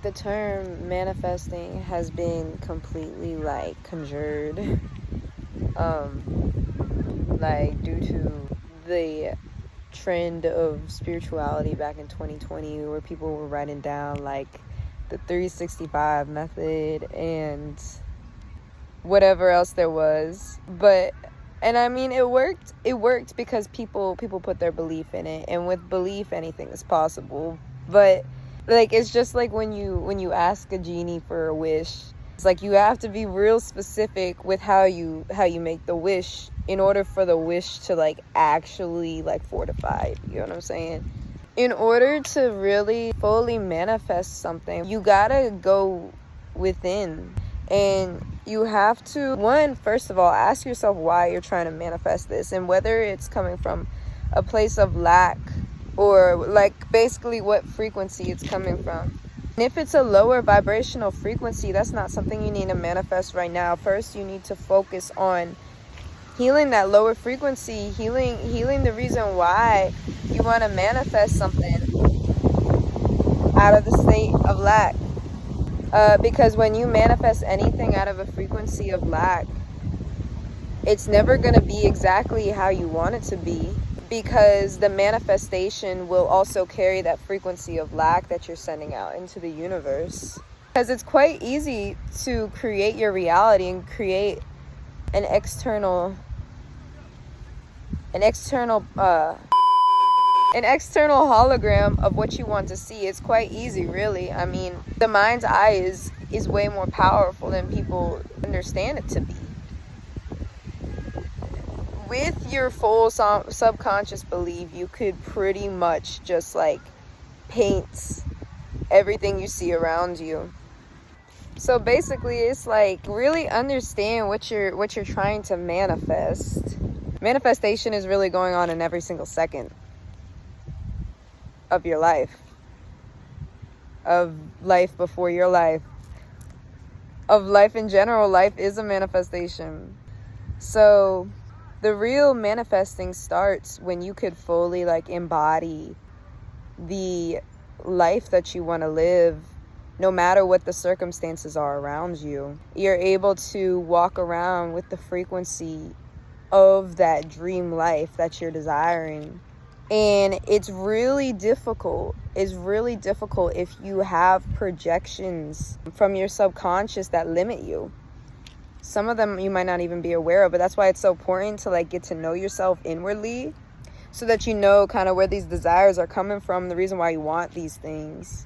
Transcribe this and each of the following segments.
The term manifesting has been completely like conjured, like due to the trend of spirituality back in 2020, where people were writing down like the 365 method and whatever else there was. And I mean, it worked because people put their belief in it, and with belief anything is possible. But like, it's just like when you ask a genie for a wish, it's like you have to be real specific with how you make the wish in order for the wish to like actually like fortify, you know what I'm saying? In order to really fully manifest something, you gotta go within, and you have to, one, first of all, ask yourself why you're trying to manifest this, and whether it's coming from a place of lack or like basically what frequency it's coming from. And if it's a lower vibrational frequency, that's not something you need to manifest right now. First, you need to focus on healing that lower frequency, healing the reason why you want to manifest something out of the state of lack. Because when you manifest anything out of a frequency of lack, it's never going to be exactly how you want it to be, because the manifestation will also carry that frequency of lack that you're sending out into the universe. Because it's quite easy to create your reality and create an external hologram of what you want to see. It's quite easy, really. I mean, the mind's eye is way more powerful than people understand it to be. With your full subconscious belief, you could pretty much just like paint everything you see around you. So basically, it's like really understand what you're trying to manifest. Manifestation is really going on in every single second of your life, of life before your life, of life in general. Life is a manifestation. So the real manifesting starts when you could fully like embody the life that you want to live, no matter what the circumstances are around you. You're able to walk around with the frequency of that dream life that you're desiring. And it's really difficult. It's really difficult if you have projections from your subconscious that limit you. Some of them you might not even be aware of, but that's why it's so important to like get to know yourself inwardly, so that you know kind of where these desires are coming from, the reason why you want these things,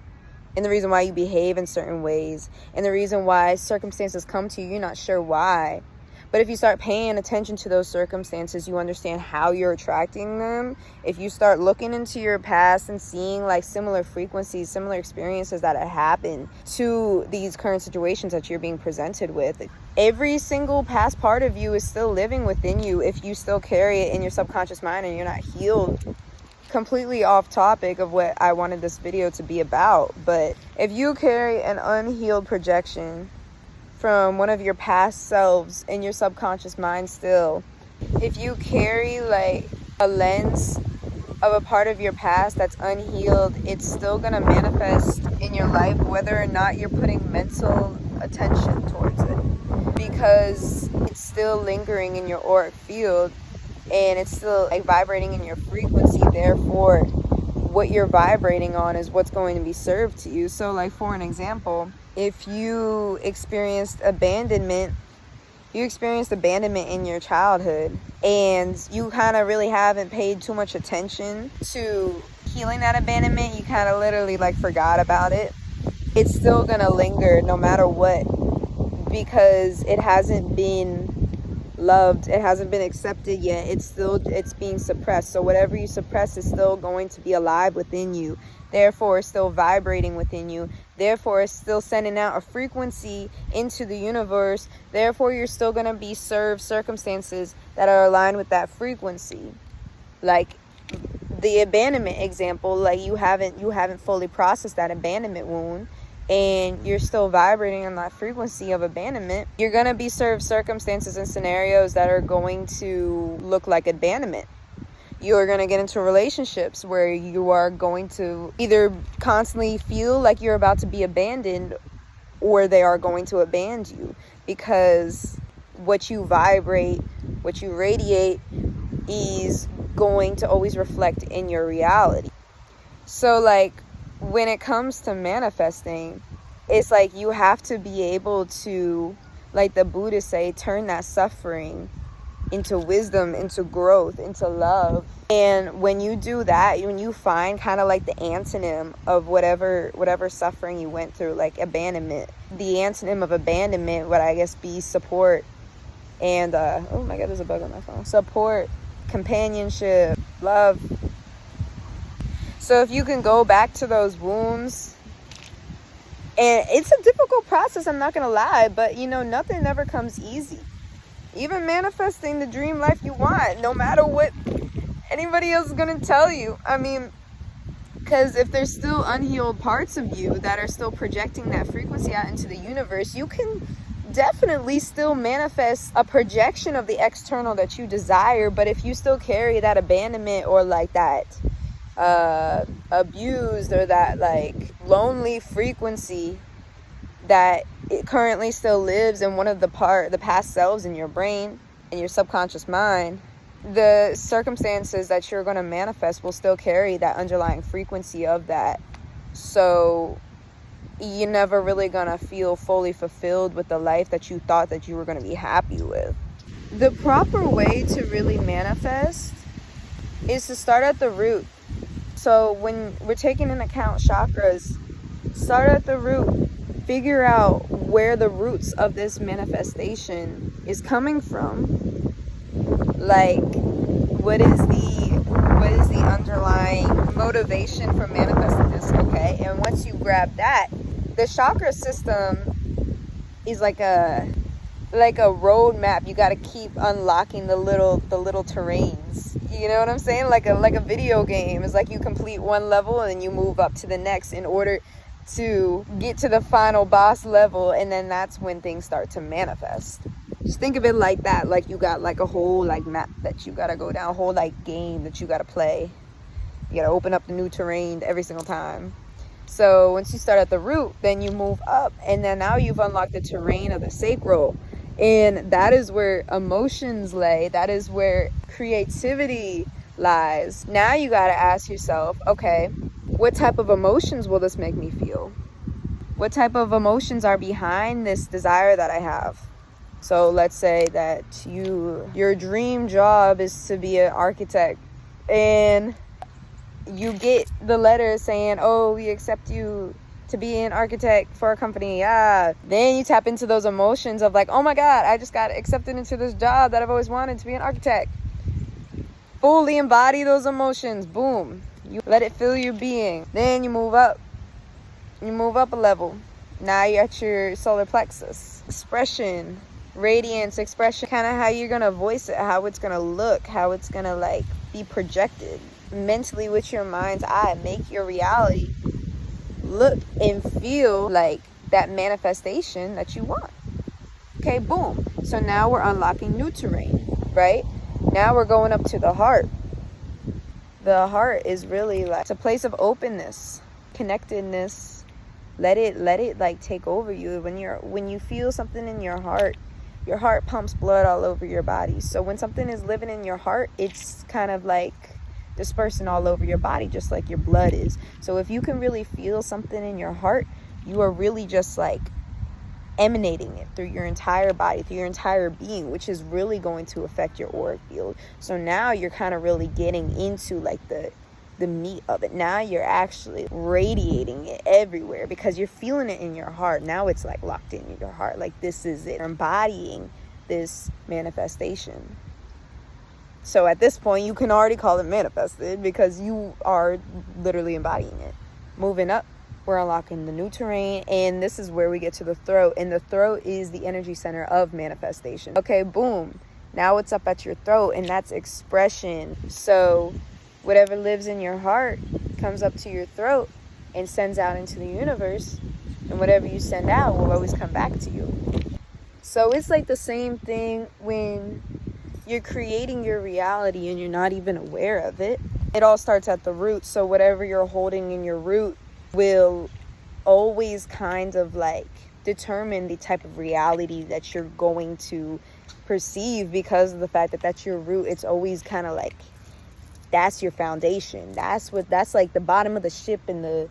and the reason why you behave in certain ways, and the reason why circumstances come to you, you're not sure why. But if you start paying attention to those circumstances, you understand how you're attracting them. If you start looking into your past and seeing like similar frequencies, similar experiences that have happened to these current situations that you're being presented with, every single past part of you is still living within you if you still carry it in your subconscious mind and you're not healed. Completely off topic of what I wanted this video to be about, but if you carry an unhealed projection from one of your past selves in your subconscious mind still, if you carry like a lens of a part of your past that's unhealed, it's still gonna manifest in your life whether or not you're putting mental attention towards it, because it's still lingering in your auric field and it's still like vibrating in your frequency. Therefore, what you're vibrating on is what's going to be served to you. So like, for an example, if you experienced abandonment in your childhood, and you kind of really haven't paid too much attention to healing that abandonment, you kind of literally like forgot about it, it's still gonna linger no matter what, because it hasn't been loved, it hasn't been accepted yet. It's being suppressed. So whatever you suppress is still going to be alive within you, therefore it's still vibrating within you, therefore it's still sending out a frequency into the universe, therefore you're still going to be served circumstances that are aligned with that frequency. Like the abandonment example, like you haven't fully processed that abandonment wound, and you're still vibrating on that frequency of abandonment, you're going to be served circumstances and scenarios that are going to look like abandonment. You're going to get into relationships where you are going to either constantly feel like you're about to be abandoned, or they are going to abandon you, because what you vibrate, what you radiate is going to always reflect in your reality. So like when it comes to manifesting, it's like you have to be able to, like the Buddhists say, turn that suffering into wisdom, into growth, into love. And when you do that, when you find kind of like the antonym of whatever suffering you went through, like abandonment, the antonym of abandonment would, I guess, be support and oh my god, there's a bug on my phone. Support, companionship, love. So if you can go back to those wounds, and it's a difficult process, I'm not gonna lie, but you know, nothing ever comes easy. Even manifesting the dream life you want, no matter what anybody else is gonna tell you. I mean, because if there's still unhealed parts of you that are still projecting that frequency out into the universe, you can definitely still manifest a projection of the external that you desire. But if you still carry that abandonment, or like that abused, or that like lonely frequency that it currently still lives in one of the past selves in your brain, in your subconscious mind, the circumstances that you're going to manifest will still carry that underlying frequency of that. So you're never really going to feel fully fulfilled with the life that you thought that you were going to be happy with. The proper way to really manifest is to start at the root. So when we're taking into account chakras, start at the root. Figure out where the roots of this manifestation is coming from. Like, what is the underlying motivation for manifesting this, okay? And once you grab that, the chakra system is like a roadmap. You got to keep unlocking the little terrains. You know what I'm saying? Like a video game. It's like you complete one level and then you move up to the next in order to get to the final boss level, and then that's when things start to manifest. Just think of it like that, like you got like a whole like map that you gotta go down, a whole like game that you gotta play. You gotta open up the new terrain every single time. So once you start at the root, then you move up, and then now you've unlocked the terrain of the sacral, and that is where emotions lay. That is where creativity lies. Now you gotta ask yourself, okay, what type of emotions will this make me feel? What type of emotions are behind this desire that I have? So let's say that your dream job is to be an architect, and you get the letter saying, oh, we accept you to be an architect for a company. Then you tap into those emotions of like, oh my god, I just got accepted into this job that I've always wanted, to be an architect. Fully embody those emotions. Boom. You let it fill your being. Then you move up. You move up a level. Now you're at your solar plexus. Expression, radiance, expression, kind of how you're going to voice it, how it's going to look, how it's going to like be projected mentally with your mind's eye. Make your reality look and feel like that manifestation that you want. Okay, boom. So now we're unlocking new terrain, right? Now we're going up to the heart. The heart is really like, it's a place of openness, connectedness. Let it like take over you. When you feel something in your heart pumps blood all over your body. So when something is living in your heart, it's kind of like dispersing all over your body, just like your blood is. So if you can really feel something in your heart, you are really just like emanating it through your entire body, through your entire being, which is really going to affect your auric field. So now you're kind of really getting into like the meat of it. Now you're actually radiating it everywhere because you're feeling it in your heart. Now it's like locked in your heart. Like this is it. You're embodying this manifestation. So at this point, you can already call it manifested because you are literally embodying it. Moving up, we're unlocking the new terrain, and this is where we get to the throat, and the throat is the energy center of manifestation. Okay, boom. Now it's up at your throat, and that's expression. So whatever lives in your heart comes up to your throat and sends out into the universe, and whatever you send out will always come back to you. So it's like the same thing when You're creating your reality and you're not even aware of it. It all starts at the root. So whatever you're holding in your root will always kind of like determine the type of reality that you're going to perceive, because of the fact that that's your root. It's always kind of like, that's your foundation. That's like the bottom of the ship, and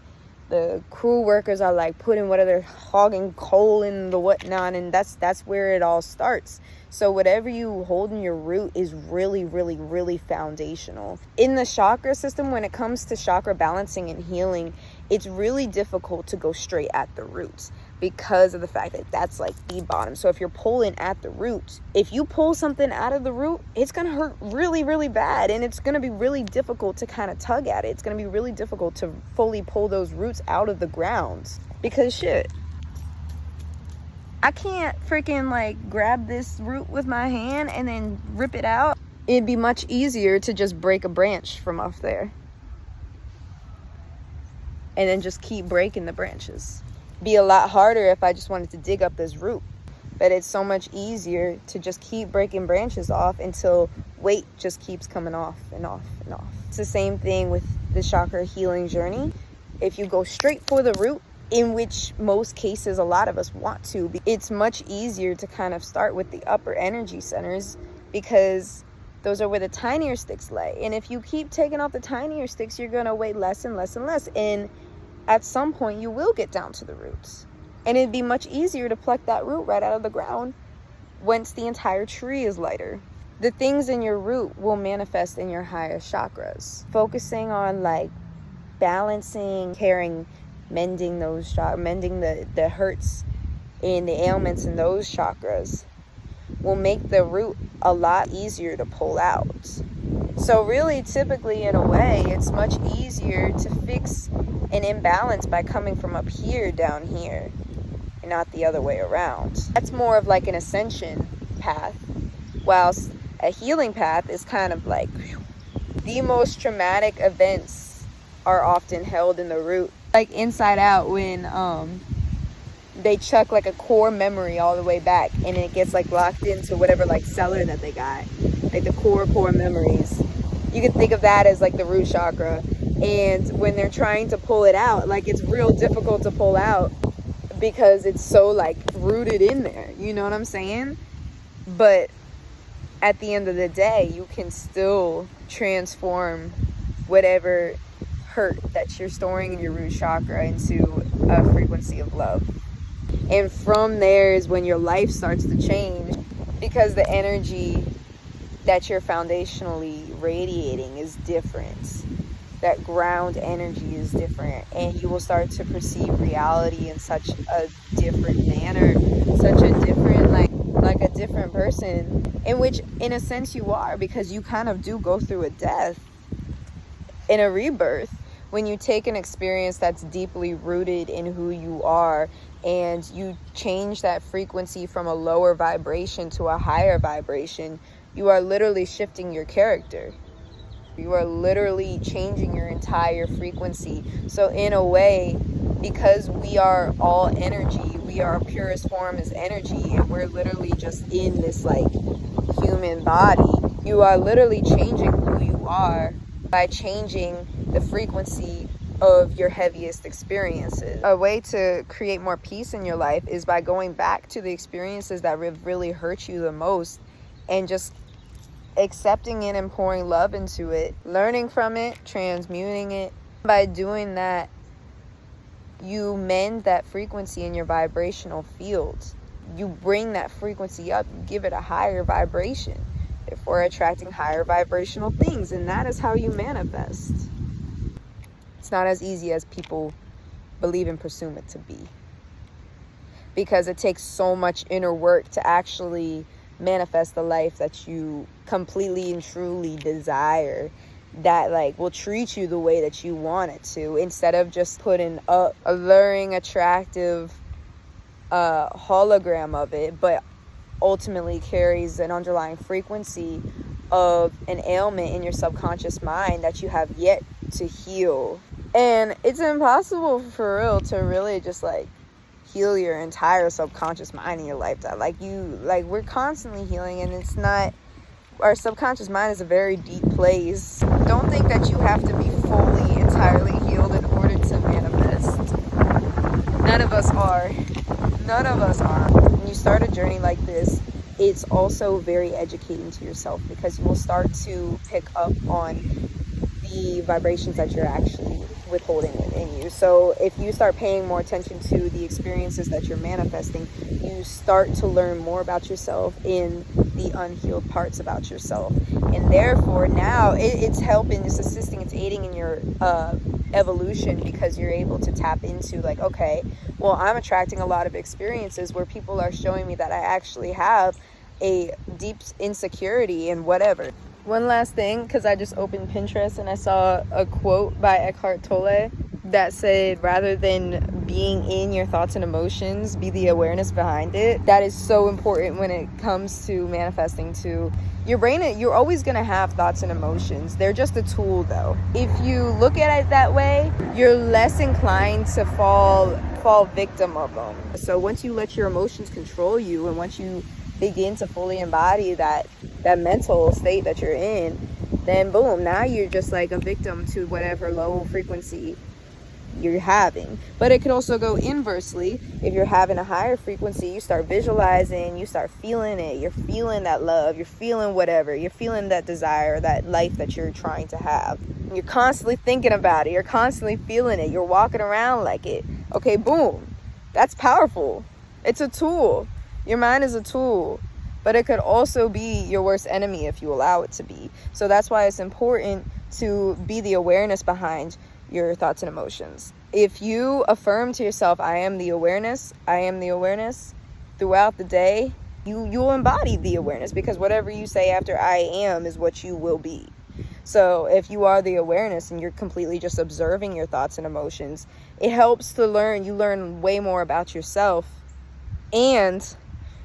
the crew workers are like putting they're hogging coal in the whatnot, and that's where it all starts. So whatever you hold in your root is really, really, really foundational. In the chakra system, when it comes to chakra balancing and healing, it's really difficult to go straight at the roots, because of the fact that that's like the bottom. So if you're pulling at the root, if you pull something out of the root, it's going to hurt really, really bad. And it's going to be really difficult to kind of tug at it. It's going to be really difficult to fully pull those roots out of the ground, because shit, I can't freaking like grab this root with my hand and then rip it out. It'd be much easier to just break a branch from off there and then just keep breaking the branches. Be a lot harder if I just wanted to dig up this root, but it's so much easier to just keep breaking branches off until weight just keeps coming off and off and off. It's the same thing with the chakra healing journey. If you go straight for the root, in which most cases a lot of us want to, it's much easier to kind of start with the upper energy centers, because those are where the tinier sticks lay. And if you keep taking off the tinier sticks, you're going to weigh less and less and less. And at some point you will get down to the roots, and it'd be much easier to pluck that root right out of the ground once the entire tree is lighter. The things in your root will manifest in your higher chakras. Focusing on like balancing, caring, mending mending the hurts and the ailments in those chakras will make the root a lot easier to pull out. So really, typically, in a way, it's much easier to fix an imbalance by coming from up here down here and not the other way around. That's more of like an ascension path, whilst a healing path is kind of like the most traumatic events are often held in the root. Like Inside Out, when they chuck like a core memory all the way back, and it gets like locked into whatever like cellar that they got, like the core memories. You can think of that as like the root chakra. And when they're trying to pull it out, like it's real difficult to pull out because it's so like rooted in there, you know what I'm saying? But at the end of the day, you can still transform whatever hurt that you're storing in your root chakra into a frequency of love. And from there is when your life starts to change, because the energy that you're foundationally radiating is different. That ground energy is different, and you will start to perceive reality in such a different manner, such a different like a different person, in which in a sense you are, because you kind of do go through a death and a rebirth when you take an experience that's deeply rooted in who you are, and you change that frequency from a lower vibration to a higher vibration. You are literally shifting your character. You are literally changing your entire frequency. So in a way, because we are all energy, we are purest form as energy, and we're literally just in this like human body, you are literally changing who you are by changing the frequency of your heaviest experiences. A way to create more peace in your life is by going back to the experiences that really hurt you the most, and just accepting it and pouring love into it, learning from it, transmuting it. By doing that, you mend that frequency in your vibrational field. You bring that frequency up, you give it a higher vibration, therefore attracting higher vibrational things, and that is how you manifest. It's not as easy as people believe and presume it to be, because it takes so much inner work to actually manifest the life that you completely and truly desire, that like will treat you the way that you want it to, instead of just putting up alluring, attractive hologram of it, but ultimately carries an underlying frequency of an ailment in your subconscious mind that you have yet to heal. And it's impossible for real to really just like heal your entire subconscious mind in your lifetime. Like we're constantly healing, and it's not our subconscious mind is a very deep place. Don't think that you have to be fully, entirely healed in order to manifest. None of us are. None of us are. When you start a journey like this, it's also very educating to yourself, because you will start to pick up on the vibrations that you're actually withholding within you. So if you start paying more attention to the experiences that you're manifesting, you start to learn more about yourself in the unhealed parts about yourself. And therefore now it's helping, it's assisting, it's aiding in your evolution, because you're able to tap into like, okay, well, I'm attracting a lot of experiences where people are showing me that I actually have a deep insecurity in whatever. One last thing, because I just opened Pinterest and I saw a quote by Eckhart Tolle that said, rather than being in your thoughts and emotions, be the awareness behind it. That is so important when it comes to manifesting to your brain. You're always going to have thoughts and emotions. They're just a tool, though. If you look at it that way, you're less inclined to fall victim of them. So once you let your emotions control you, and once you begin to fully embody that mental state that you're in, then boom, now you're just like a victim to whatever low frequency you're having. But it could also go inversely. If you're having a higher frequency, you start visualizing, you start feeling it, you're feeling that love, you're feeling whatever, you're feeling that desire, that life that you're trying to have. You're constantly thinking about it, you're constantly feeling it, you're walking around like it. Okay, boom, that's powerful. It's a tool. Your mind is a tool, but it could also be your worst enemy if you allow it to be. So that's why it's important to be the awareness behind your thoughts and emotions. If you affirm to yourself, I am the awareness throughout the day, you'll embody the awareness, because whatever you say after I am is what you will be. So if you are the awareness and you're completely just observing your thoughts and emotions, it helps to learn. You learn way more about yourself, and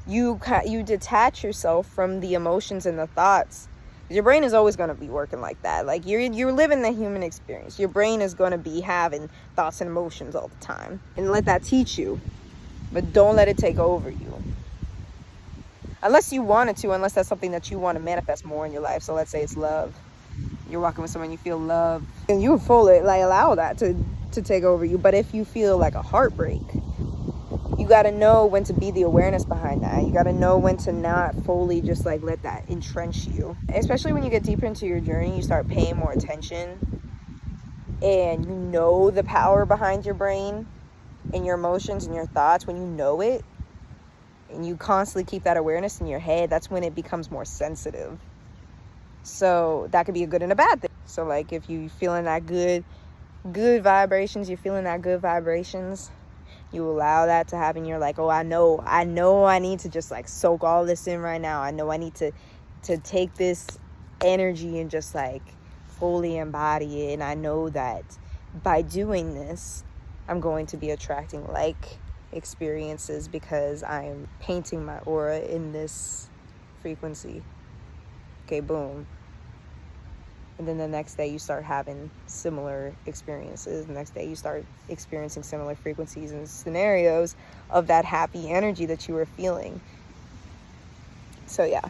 you detach yourself from the emotions and the thoughts. Your brain is always going to be working like that. Like you're living the human experience. Your brain is going to be having thoughts and emotions all the time, and let that teach you, but don't let it take over you. Unless you want it to, unless that's something that you want to manifest more in your life. So let's say it's love. You're walking with someone, you feel love, and you fully allow that to take over you. But if you feel like a heartbreak, you got to know when to be the awareness behind that. You got to know when to not fully just let that entrench you. Especially when you get deeper into your journey, you start paying more attention, and you know the power behind your brain and your emotions and your thoughts. When you know it and you constantly keep that awareness in your head, that's when it becomes more sensitive. So that could be a good and a bad thing. So if you feeling that good vibrations, you're feeling that good vibrations, you allow that to happen. You're like, oh, I know I need to just soak all this in right now. I know I need to take this energy and just fully embody it. And I know that by doing this, I'm going to be attracting experiences, because I'm painting my aura in this frequency. Okay, boom. And then the next day you start having similar experiences. The next day you start experiencing similar frequencies and scenarios of that happy energy that you were feeling. So yeah.